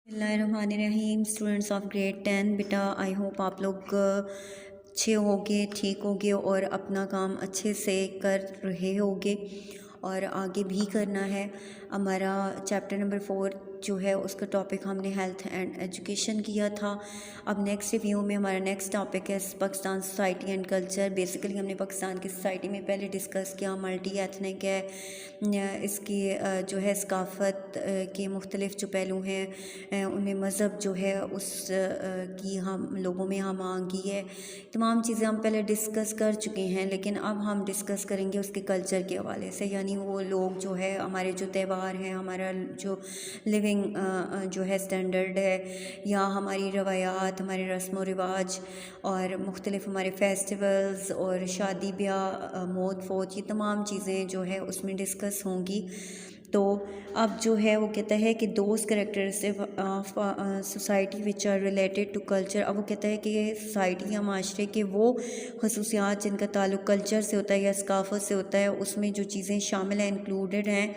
बिस्मिल्लाहिर्रहमानिर्रहीम। Students of grade 10, बेटा I hope आप लोग अच्छे होगे, ठीक होगे और अपना काम अच्छे से कर रहे होगे और आगे भी करना है। हमारा चैप्टर नंबर 4 जो है उसका टॉपिक हमने हेल्थ एंड एजुकेशन किया था। अब नेक्स्ट रिव्यू में हमारा नेक्स्ट टॉपिक है Pakistan society and culture. Basically हमने पाकिस्तान की सोसाइटी में पहले डिस्कस किया, मल्टी एथनिक है, इसकी जो है सकाफ़त के मुख्तलिफ जो पहलू हैं उनमें मज़हब जो है उस की हम लोगों में हम आंगी है। तमाम चीज़ें हम पहले डिस्कस कर चुके हैं, लेकिन अब हम डिस्कस करेंगे उसके कल्चर के हवाले से, यानी वो लोग जो है हमारे जो त्यौहार हैं, हमारा जो लिविंग जो है स्टैंडर्ड है, या हमारी रवायात, हमारे रस्म व रिवाज और मुख्तलिफ हमारे फेस्टिवल्स और शादी ब्याह, मौत फौत, ये तमाम चीज़ें जो है उसमें डिस्कस होंगी। तो अब जो है वो कहता है कि those characteristic of society which are related to culture. अब वो कहता है कि सोसाइटी या माशरे के वो खसूसियात जिनका ताल्लुक़ कल्चर से होता है या सकाफ़त से होता है, उसमें जो चीज़ें शामिल हैं, इंक्लूडेड हैं,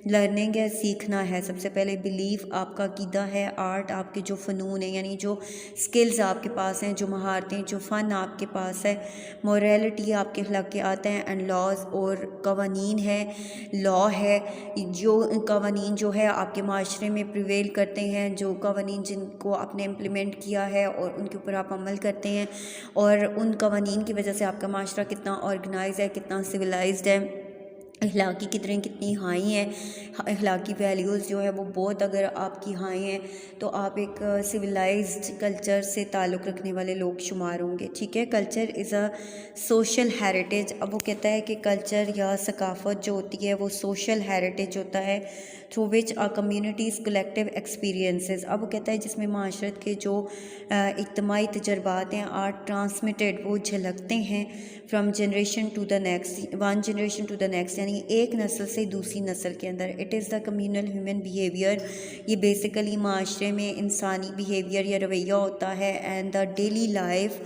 लर्निंग है, सीखना है। सबसे पहले बिलीफ आपका अक़ीदा है, आर्ट आपके जो फ़नून है यानी जो स्किल्स आपके पास हैं, जो महारतें, जो फ़न आपके पास है, मोरालिटी आपके अखलाकियात हैं, एंड लॉज और कवानीन है, लॉ है, जो कवानीन जो है आपके माशरे में प्रिवेल करते हैं, जो कवानीन जिनको आपने इम्प्लीमेंट किया है और उनके ऊपर आप अमल करते हैं, और उन कवानीन की वजह से आपका माशरा कितना ऑर्गेनाइज है, कितना सिविलाइज्ड है, अखलाकी कितनी हाई हैं, अखलाकी वैल्यूज़ जो है वो बहुत अगर आपकी हाई हैं तो आप एक सिविलाइज्ड कल्चर से ताल्लुक़ रखने वाले लोग शुमार होंगे। ठीक है, culture is a social heritage. अब वो कहता है कि कल्चर या सकाफ़त जो होती है वो सोशल हेरिटेज होता है, through which a communities collective experiences. अब वो कहता है जिसमें माशरत के जो इज्तिमाई तजर्बात हैं आर ट्रांसमिटेड, वो झलकते हैं from generation to the next, one generation to the next, यानी एक नस्ल से दूसरी नस्ल के अंदर। It is the communal human behaviour, ये बेसिकली माशरे में इंसानी बिहेवियर या रवैया होता है, and the daily life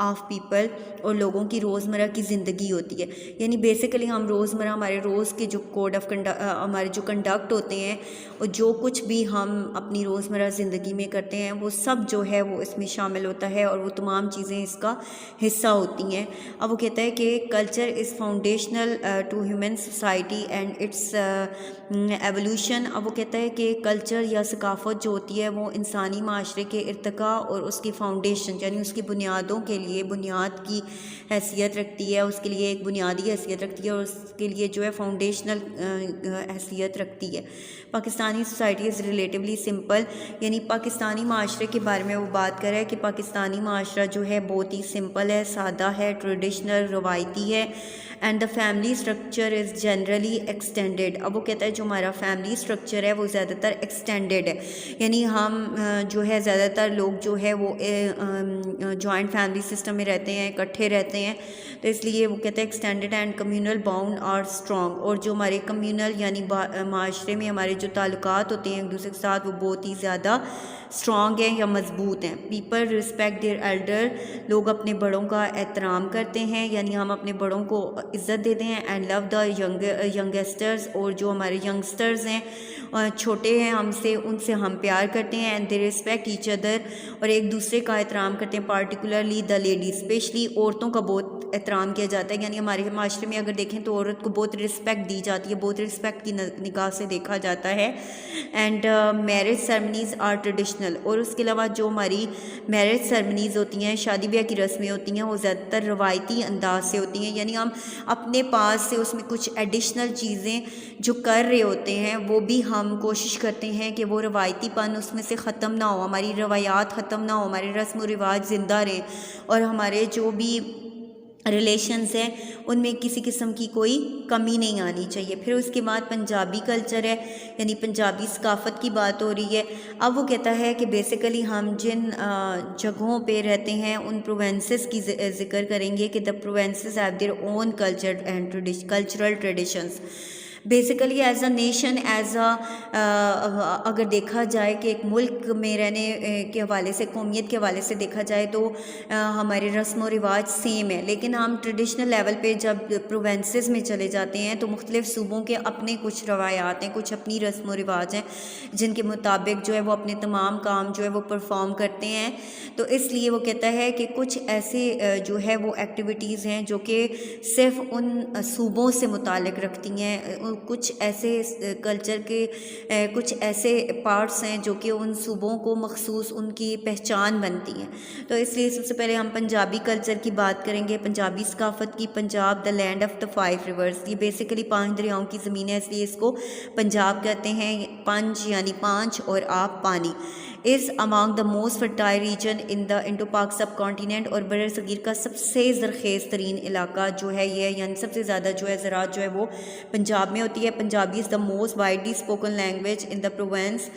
of people, और लोगों की रोज़मर्रा की ज़िंदगी होती है। यानी बेसिकली हम रोज़मर्रा हमारे रोज़ के जो कोड ऑफ हमारे जो कंडक्ट होते हैं और जो कुछ भी हम अपनी रोज़मर्रा ज़िंदगी में करते हैं वो सब जो है वो इसमें शामिल होता है और वो तमाम चीज़ें इसका हिस्सा होती हैं। अब वो कहता है कि culture is foundational to human society and its evolution. अब वो कहता है कि कल्चर या सकाफ़त जो होती है वो इंसानी माशरे के इर्तिका और उसकी फाउंडेशन यानी उसकी बुनियादों के लिए बुनियाद की हैसियत रखती है, उसके लिए एक बुनियादी हैसियत रखती है और उसके लिए जो है फाउंडेशनल हैसियत रखती है। Pakistani society is relatively simple, यानी पाकिस्तानी माशरे के बारे में वो बात कर रहा है कि पाकिस्तानी माशरा जो है बहुत ही सिंपल है, सादा है, ट्रेडिशनल, रवायती है, and the family structure is generally extended. अब वो कहता है जो हमारा फैमिली स्ट्रक्चर है वो ज़्यादातर एक्सटेंडेड है, यानी हम जो है ज़्यादातर लोग जो है वो जॉइंट फैमिली सिस्टम में रहते हैं, इकट्ठे रहते हैं, तो इसलिए वो कहते हैं extended and communal bound are strong. और जो हमारे कम्यूनल यानी माशरे में हमारे जो ताल्लुकात होते हैं एक दूसरे के साथ वो बहुत ही ज़्यादा स्ट्रॉन्ग हैं या मजबूत हैं। पीपल रिस्पेक्ट देयर एल्डर, लोग अपने बड़ों का एहतराम करते हैं, यानी हम अपने बड़ों को इज़्ज़त देते हैं, एंड लव द यंगस्टर्स, और जो हमारे यंगस्टर्स हैं छोटे हैं हमसे, उनसे हम प्यार करते हैं, and they respect each other, और एक दूसरे का एहतराम करते हैं, पार्टिकुलरली द लेडीज़, स्पेशली औरतों का बहुत एहतराम किया जाता है, यानी हमारे माशरे में अगर देखें तो औरत को बहुत रिस्पेक्ट दी जाती है, बहुत रिस्पेक्ट की निगाह से देखा जाता है। And marriage ceremonies are traditional, और उसके अलावा जो हमारी मैरिज सेरेमनीज़ होती हैं, शादी ब्याह की रस्में होती हैं, वो ज़्यादातर रवायती अंदाज से होती हैं, यानी हम अपने पास से उसमें कुछ एडिशनल चीज़ें जो कर रहे होते हैं वो भी हम कोशिश करते हैं कि वो रवायतीपन उसमें से ख़त्म ना हो, हमारी रवायात ख़त्म ना हो, हमारे रस्म व रिवाज ज़िंदा रहें, और हमारे जो भी रिलेशंस हैं उनमें किसी किस्म की कोई कमी नहीं आनी चाहिए। फिर उसके बाद पंजाबी कल्चर है, यानी पंजाबी सकाफ़त की बात हो रही है। अब वो कहता है कि बेसिकली हम जिन जगहों पे रहते हैं उन प्रोवेंसेस की ज़िक्र करेंगे कि the provinces have their own culture and cultural traditions. Basically as a nation, as अगर देखा जाए कि एक मुल्क में रहने के हवाले से, कौमियत के हवाले से देखा जाए तो हमारे रस्म व रिवाज सेम है, लेकिन हम ट्रेडिशनल लेवल पे जब प्रोवेंसेस में चले जाते हैं तो मुख्तलिफ़ सूबों के अपने कुछ रवायात हैं, कुछ अपनी रस्म व रिवाज हैं जिनके मुताबिक जो है वो अपने तमाम काम जो है वो परफॉर्म करते हैं। तो इसलिए वो कहता है कि कुछ ऐसे जो है वो एक्टिविटीज़ हैं जो कि सिर्फ़ उन सूबों से मुताल्लिक़ रखती हैं, कुछ ऐसे कल्चर के कुछ ऐसे पार्ट्स हैं जो कि उन सूबों को मखसूस उनकी पहचान बनती हैं। तो इसलिए सबसे पहले हम पंजाबी कल्चर की बात करेंगे, पंजाबी सकाफ़त की। Punjab the land of the 5 reverse, ये बेसिकली 5 दरियाओं की ज़मीन है, इसलिए इसको पंजाब कहते हैं। पंज यानी 5 और आप पानी। Is among the most fertile reason in the Indo पाक सब कॉन्टीनेंट, और बर सग़ीर का सबसे ज़रख़ेज़ तरीन इलाका जो है ये, यानी सबसे ज़्यादा जो है ज़राअत जो है वो पंजाब में होती है। Punjabi is the most widely spoken language in the Provence,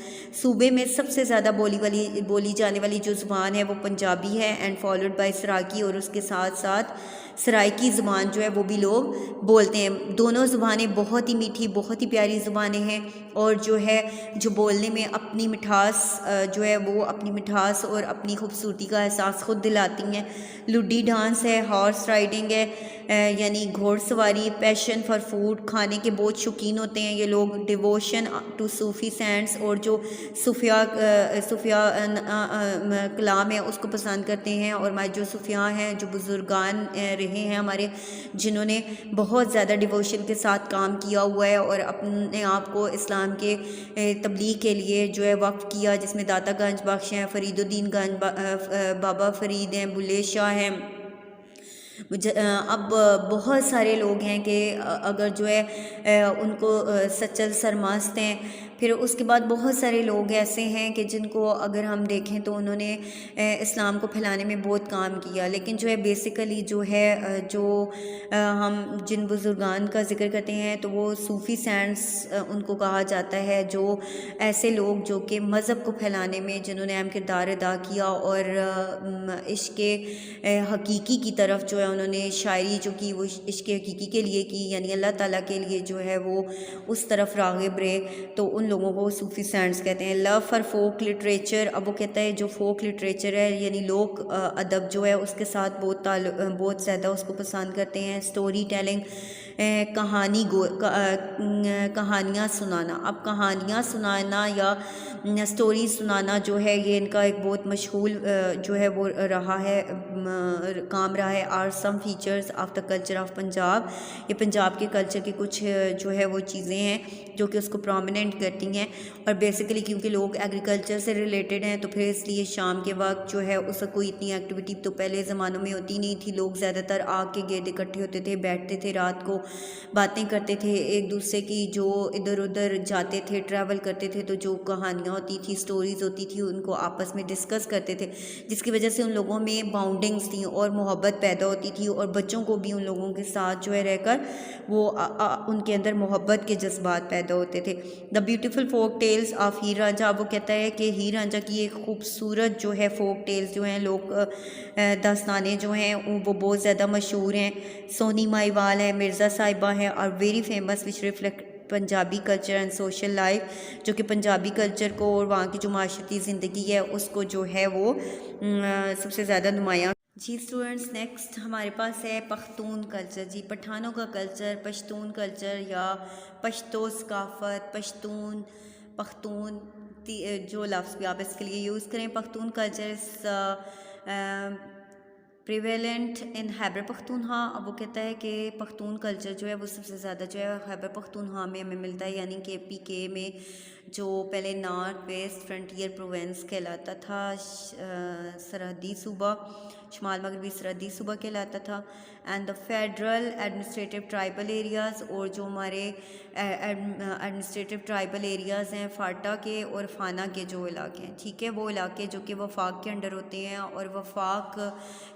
सूबे में सबसे ज़्यादा बोली जाने वाली जो ज़ुबान है वो पंजाबी है, एंड फॉलोड बाय सराकी, और उसके साथ साथ सराइकी ज़ुबान जो है वो भी लोग बोलते हैं। दोनों ज़ुबानें बहुत ही मीठी, बहुत ही प्यारी ज़ुबानें हैं, और जो है जो बोलने में अपनी मिठास जो है वो अपनी मिठास और अपनी खूबसूरती का एहसास ख़ुद दिलाती हैं। लुडी डांस है, हॉर्स राइडिंग है यानी घोड़सवारी, पैशन फॉर फूड, खाने के बहुत शौकीन होते हैं ये लोग, डिवोशन टू सूफ़ी सेंट्स, और जो सूफिया कलाम है उसको पसंद करते हैं। और हमारे जो सूफिया हैं, जो बुज़ुर्गान रहे हैं हमारे, जिन्होंने बहुत ज़्यादा डिवोशन के साथ काम किया हुआ है और अपने आप को इस्लाम के तबलीग के लिए जो है वक्फ़ किया, जिसमें दाता गंज बख्श हैं, फरीदुद्दीन गंज, बाबा फरीद हैं, बुल्ले शाह हैं। अब बहुत सारे लोग हैं कि अगर जो है उनको सचल सरमस्त हैं। फिर उसके बाद बहुत सारे लोग ऐसे हैं कि जिनको अगर हम देखें तो उन्होंने इस्लाम को फैलाने में बहुत काम किया, लेकिन जो है बेसिकली जो है जो हम जिन बुज़ुर्गान का ज़िक्र करते हैं तो वो सूफ़ी सेंट्स उनको कहा जाता है, जो ऐसे लोग जो कि मज़हब को फैलाने में जिन्होंने अहम किरदार अदा किया, और इश्क़ हकीकी की तरफ जो है उन्होंने शायरी जो की वो इश्क़ हकीकी के लिए की, यानी अल्लाह ताला के लिए जो है वो उस तरफ राग़िब रहे, तो उन लोगों को सूफ़ी सेंट्स कहते हैं। लव फॉर फोक लिटरेचर, अब वो कहता है जो फोक लिटरेचर है यानी लोक अदब जो है उसके साथ बहुत ज़्यादा उसको पसंद करते हैं। स्टोरी टेलिंग, कहानियाँ सुनाना। अब कहानियाँ सुनाना या स्टोरी सुनाना जो है ये इनका एक बहुत मशहूर जो है वो रहा है, काम रहा है। Are some features of the culture of Punjab, ये पंजाब के कल्चर की कुछ जो है वो चीज़ें हैं जो कि उसको प्रोमिनेंट करती हैं। और बेसिकली क्योंकि लोग एग्रीकल्चर से रिलेटेड हैं तो फिर इसलिए शाम के वक्त जो है उसका कोई इतनी एक्टिविटी तो पहले ज़मानों में होती नहीं थी। लोग ज़्यादातर आग के गिर्द इकट्ठे होते थे, बैठते थे, रात को बातें करते थे एक दूसरे की, जो इधर उधर जाते थे, ट्रैवल करते थे, तो जो कहानियाँ होती थी, स्टोरीज़ होती थी, उनको आपस में डिस्कस करते थे, जिसकी वजह से उन लोगों में बाउंडिंग्स थी और मोहब्बत पैदा होती थी, और बच्चों को भी उन लोगों के साथ जो है रहकर वो उनके अंदर मोहब्बत के जज्बात पैदा होते थे। The beautiful folk tales of Heer Ranjha, वो कहता है कि हीर रांझा की एक खूबसूरत जो है फोक टेल्स जो हैं, लोग दास्तानें जो हैं वो बहुत ज़्यादा मशहूर हैं। सोनी माहीवाल है, मिर्ज़ा साहिबा है, और very famous which reflect Punjabi culture and social life, जो कि पंजाबी कल्चर को और वहाँ की जो माशरती ज़िंदगी है उसको जो है वो सबसे ज़्यादा नुमायाँ। जी स्टूडेंट्स, नेक्स्ट हमारे पास है पख्तून कल्चर। जी, पठानों का कल्चर, पश्तून कल्चर या पश्तो सकाफ़त, पख्तून जो लफ्ज़ भी आप इसके लिए यूज़ करें। Pakhtun culture prevalent in Khyber Pakhtunkhwa. अब वो कहता है कि पख्तून कल्चर जो है वो सबसे ज़्यादा जो है खैबर पख्तूनख्वा में हमें मिलता है, यानी कि PK में, जो पहले नॉर्थ वेस्ट फ्रंटियर प्रोवेंस कहलाता था, सरहदी सूबा, शुमाल मगरबी सरहदी सूबा कहलाता था, and the federal administrative tribal areas, और जो हमारे एडमिनिस्ट्रेटिव ट्राइबल एरियाज़ हैं फाटा के और फाना के जो इलाके हैं, ठीक है, वो इलाके जो कि वफाक के अंडर होते हैं, और वफाक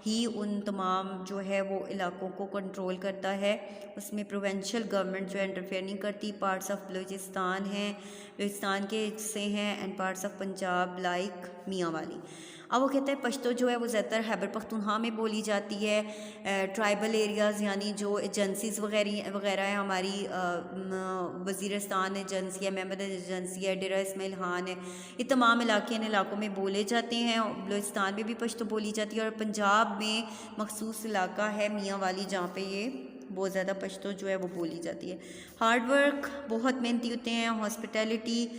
ही उन तमाम जो है वो इलाकों को कंट्रोल करता है। उसमें प्रोविंशियल गवर्नमेंट जो है इंटरफेयर नहीं करती। पार्ट्स ऑफ बलूचिस्तान हैं, बलूचिस्तान के हिस्से हैं and parts of Punjab like Mianwali. अब वो कहता है पश्तो जो है वो ज़्यादातर खैबर पख्तूनख्वा में बोली जाती है। ट्राइबल एरियाज़ यानी जो एजेंसीज़ वगैरह है हमारी, वज़ीरिस्तान एजेंसी है, मेहमद एजेंसी है, डेरा इस्माइल खान है, ये तमाम इलाके इन इलाकों में बोले जाते हैं। बलूचिस्तान में भी पश्तो बोली जाती है और पंजाब में मखसूस इलाका है मियांवाली जहाँ पे ये बहुत ज़्यादा पश्तो जो है वो बोली जाती है। हार्ड वर्क, बहुत मेहनती होते हैं, हॉस्पिटैलिटी,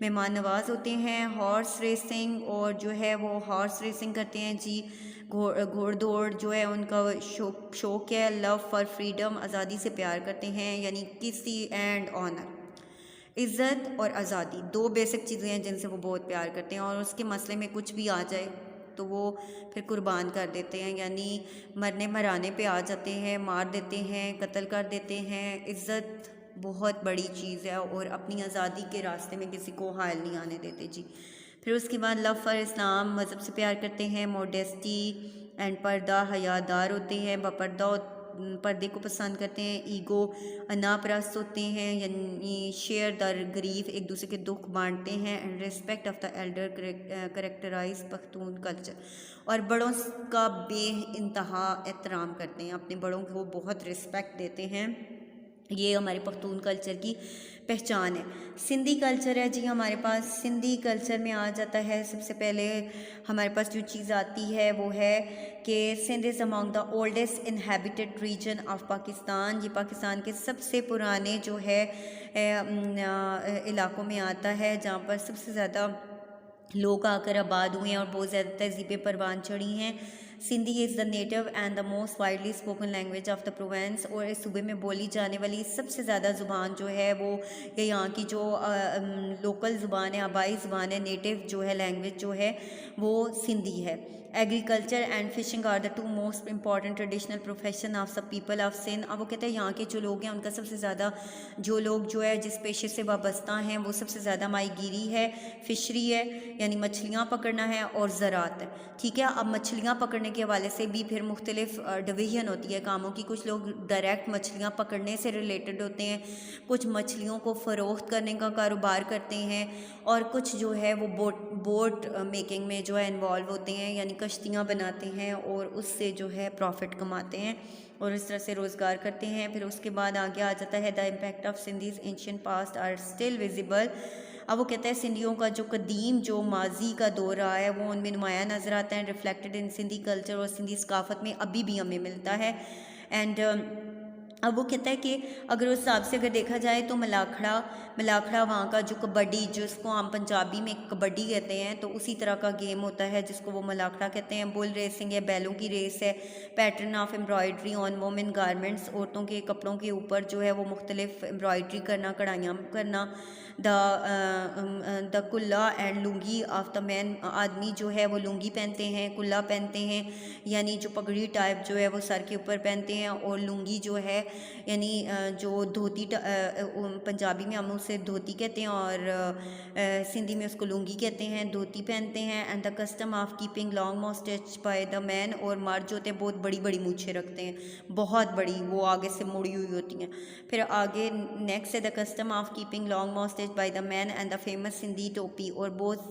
मेहमान नवाज होते हैं, हॉर्स रेसिंग, और जो है वो हॉर्स रेसिंग करते हैं जी, घोड़ दौड़ जो है उनका शौक है। लव फॉर फ्रीडम, आज़ादी से प्यार करते हैं, यानी किसी एंड ऑनर, इज़्ज़त और आज़ादी, दो बेसिक चीज़ें हैं जिनसे वो बहुत प्यार करते हैं, और उसके मसले में कुछ भी आ जाए तो वो फिर कुर्बान कर देते हैं, यानी मरने मराने पे आ जाते हैं, मार देते हैं, कत्ल कर देते हैं। इज़्ज़त बहुत बड़ी चीज़ है और अपनी आज़ादी के रास्ते में किसी को हायल नहीं आने देते जी। फिर उसके बाद लव फॉर इस्लाम, मज़हब से प्यार करते हैं, मोडेस्टी एंड पर्दा, हयादार होते हैं, बापर्दा पर्दे को पसंद करते हैं, ईगो, अनापरस्त होते हैं, यानी शेयर दर गरीब, एक दूसरे के दुख बांटते हैं, and respect of the elder characterise Pakhtun culture, और बड़ों का बेइंतहा एहतराम करते हैं, अपने बड़ों को बहुत रिस्पेक्ट देते हैं। ये हमारे पख्तून कल्चर की पहचान है। सिंधी कल्चर है जी हमारे पास। सिंधी कल्चर में आ जाता है सबसे पहले हमारे पास जो चीज़ आती है वो है कि Sindh is among the oldest inhabited region of Pakistan. ये पाकिस्तान के सबसे पुराने जो है इलाकों में आता है, जहाँ पर सबसे ज़्यादा लोग आकर आबाद हुए हैं और बहुत ज़्यादा तहजीबें परवान चढ़ी हैं। Sindhi is the native and the most widely spoken language of the Provence, और इस सूबे में बोली जाने वाली सबसे ज़्यादा ज़ुबान जो है वो ये यहाँ की जो लोकल ज़ुबान है, आबाई ज़ुबान है, नेटिव जो है लैंग्वेज जो है वो सिंधी है। Agriculture and fishing are the two most important traditional profession of the people of Sindh. अब वो कहते हैं यहाँ के जो लोग हैं उनका सबसे ज़्यादा जो लोग जो है जिस पेशे से वाबस्ता हैं वो सबसे ज़्यादा माहीगीरी है, फिशरी है यानी मछलियाँ पकड़ना है, और ज़राअत है। ठीक है, अब मछलियाँ पकड़ने के हवाले से भी फिर मुख्तलिफ डिवीज़न होती है कामों की। कुछ लोग डायरेक्ट मछलियाँ पकड़ने से रिलेटेड होते हैं, कुछ मछलियों को फ़रोख्त करने का कारोबार करते हैं, और कुछ जो है वो बोट मेकिंग में जो है इन्वॉल्व होते हैं, यानी कश्तियाँ बनाते हैं और उससे जो है प्रॉफिट कमाते हैं और इस तरह से रोज़गार करते हैं। फिर उसके बाद आगे आ जाता है the impact of Sindhi's ancient past are still visible. अब वो कहता है सिंधियों का जो कदीम जो माजी का दौर रहा है वो उनमें नुमाया नज़र आता है, रिफ्लेक्टेड इन सिंधी कल्चर, और सिंधी सकाफ़त में अभी भी हमें मिलता है। एंड अब वो कहता है कि अगर उस हिसाब से अगर देखा जाए तो मलाखड़ा वहाँ का जो कबड्डी, जिसको हम पंजाबी में कबड्डी कहते हैं, तो उसी तरह का गेम होता है जिसको वो मलाखड़ा कहते हैं। बुल रेसिंग है, बैलों की रेस है। Pattern of embroidery on women garments, औरतों के कपड़ों के ऊपर जो है वो मुख्तलिफ एम्ब्रॉयड्री करना, कढ़ाइयाँ करना। द कुल्ला and lungi of the man, आदमी जो है वो लुंगी पहनते हैं, कुल्ला पहनते हैं, यानी जो पगड़ी टाइप जो है वो सर के ऊपर पहनते हैं, और लुंगी जो है यानी जो धोती, पंजाबी में हम उसे धोती कहते हैं और सिंधी में उसको लुंगी कहते हैं, धोती पहनते हैं। And the custom of keeping long moustache by the man, और मर्द जो होते हैं बहुत बड़ी बड़ी मूछें रखते हैं, बहुत बड़ी, वो आगे से मुड़ी हुई होती हैं। फिर आगे नेक्स्ट है the custom of keeping long moustache by the man and the famous Sindhi टोपी, और बहुत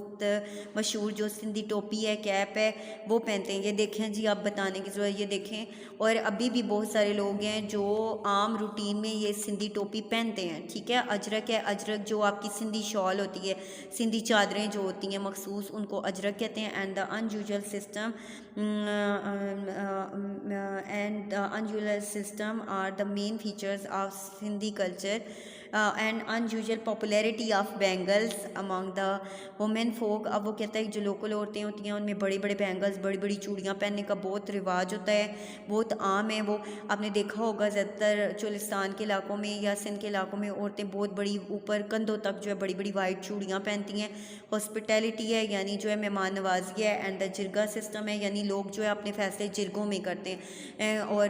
मशहूर जो सिंधी टोपी है, कैप है, वो पहनते हैं। ये देखें जी, आप बताने की ज़रूरत, ये देखें। और अभी भी बहुत सारे लोग हैं जो आम रूटीन में ये सिंधी टोपी पहनते हैं। ठीक है, अजरक है, अजरक जो आपकी सिंधी शॉल होती है, सिंधी चादरें जो होती हैं मखसूस, उनको अजरक कहते हैं। And the unusual system are the main features of Sindhi culture and unusual popularity of bangles among the women folk. अब वो कहता है कि जो लोकल औरतें होती हैं उनमें बड़े बड़े बैंगल्स, बड़ी बड़ी चूड़ियाँ पहनने का बहुत रिवाज होता है, बहुत आम है। वो आपने देखा होगा ज़्यादातर चोलिस्तान के इलाकों में या सिंध के इलाकों में औरतें बहुत बड़ी ऊपर कंधों तक जो है बड़ी बड़ी वाइट चूड़ियाँ पहनती हैं। हॉस्पिटैलिटी है, यानी जो है मेहमान नवाजी है। एंड द जिरगा सिस्टम है, यानी लोग जो है अपने फैसले जिरगों में करते हैं, और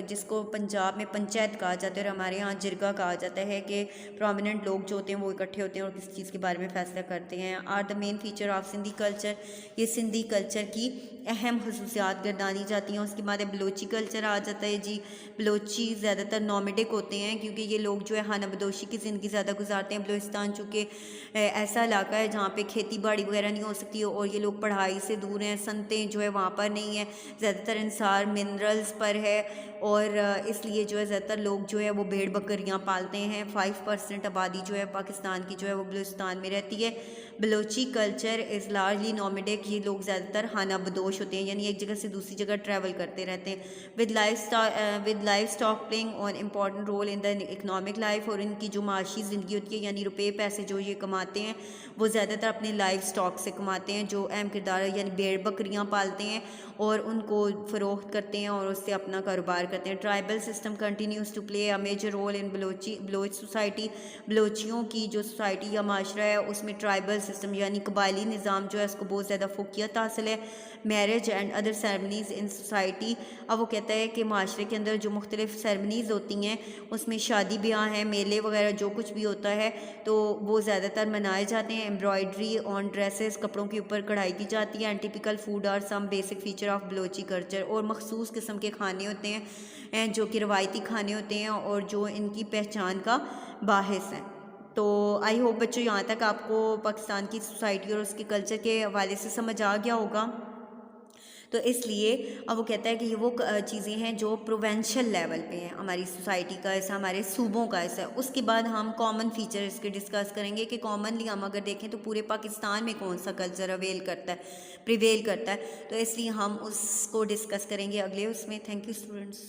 जिसको पंजाब में पंचायत कहा जाता है और हमारे यहाँ जिरगा कहा जाता है। जाता है कि प्रोमिनेंट लोग जो होते हैं वो इकट्ठे होते हैं और किसी चीज़ के बारे में फ़ैसला करते हैं। Are the main feature of Sindhi culture, ये सिंधी कल्चर की अहम खसूसियात गर्दानी जाती हैं। उसके बाद बलोची कल्चर आ जाता है जी। बलोची ज़्यादातर नॉमेडिक होते हैं क्योंकि ये लोग जो है खाना बदोशी की ज़िंदगी ज़्यादा गुजारते हैं। बलूचिस्तान चूँकि ऐसा इलाका है जहाँ पे खेती बाड़ी वगैरह नहीं हो सकती और ये लोग पढ़ाई से दूर हैं, सनतें जो है वहाँ पर नहीं है, ज़्यादातर इंसार मिनरल्स पर है और इसलिए जो है ज़्यादातर लोग जो है वो भेड़ बकरियाँ पालते हैं। 5% आबादी जो है पाकिस्तान की जो है वो बलूचिस्तान में रहती है। Balochi culture is largely nomadic, ये लोग ज़्यादातर खाना बदोश होते हैं, यानी एक जगह से दूसरी जगह ट्रैवल करते रहते हैं। With livestock playing on important role in the economic life, और इनकी जो माशी ज़िंदगी होती है यानी रुपये पैसे जो ये कमाते हैं वो ज़्यादातर अपने लाइफ स्टॉक से कमाते हैं, जो अहम किरदार है, यानी भेड़ बकरियाँ पालते हैं और उनको फ़रोख्त करते हैं और उससे अपना कारोबार करते हैं। Tribal system continues to play a major role in Baloch society, बलोचियों की जो सोसाइटी या माशरा है उसमें ट्राइबल सिस्टम यानी कबायली निज़ाम जो है उसको बहुत ज़्यादा फोकियत हासिल है। Marriage and other ceremonies in society, अब वो कहता है कि माशरे के अंदर जो मुख्तलिफ सेरेमनीज़ होती हैं उसमें शादी ब्याह हैं, मेले वगैरह जो कुछ भी होता है तो वो ज़्यादातर मनाए जाते हैं। एम्ब्रॉयडरी ऑन ड्रेसेस, कपड़ों के ऊपर कढ़ाई की जाती है। And typical food are some basic feature of Balochi culture, और मखसूस किस्म के खाने होते हैं जो कि रवायती खाने होते हैं और जो इनकी पहचान का बाहिस है। तो आई होप बच्चों यहाँ तक आपको पाकिस्तान की सोसाइटी और उसके कल्चर के हवाले से समझ आ गया होगा। तो इसलिए अब वो कहता है कि ये वो चीज़ें हैं जो प्रोवेंशियल लेवल पे हैं, हमारी सोसाइटी का ऐसा, हमारे सूबों का ऐसा। उसके बाद हम कॉमन फीचर इसके डिस्कस करेंगे कि कॉमनली हम अगर देखें तो पूरे पाकिस्तान में कौन सा कल्चर प्रिवेल करता है, तो इसलिए हम उसको डिस्कस करेंगे अगले उसमें। Thank you students.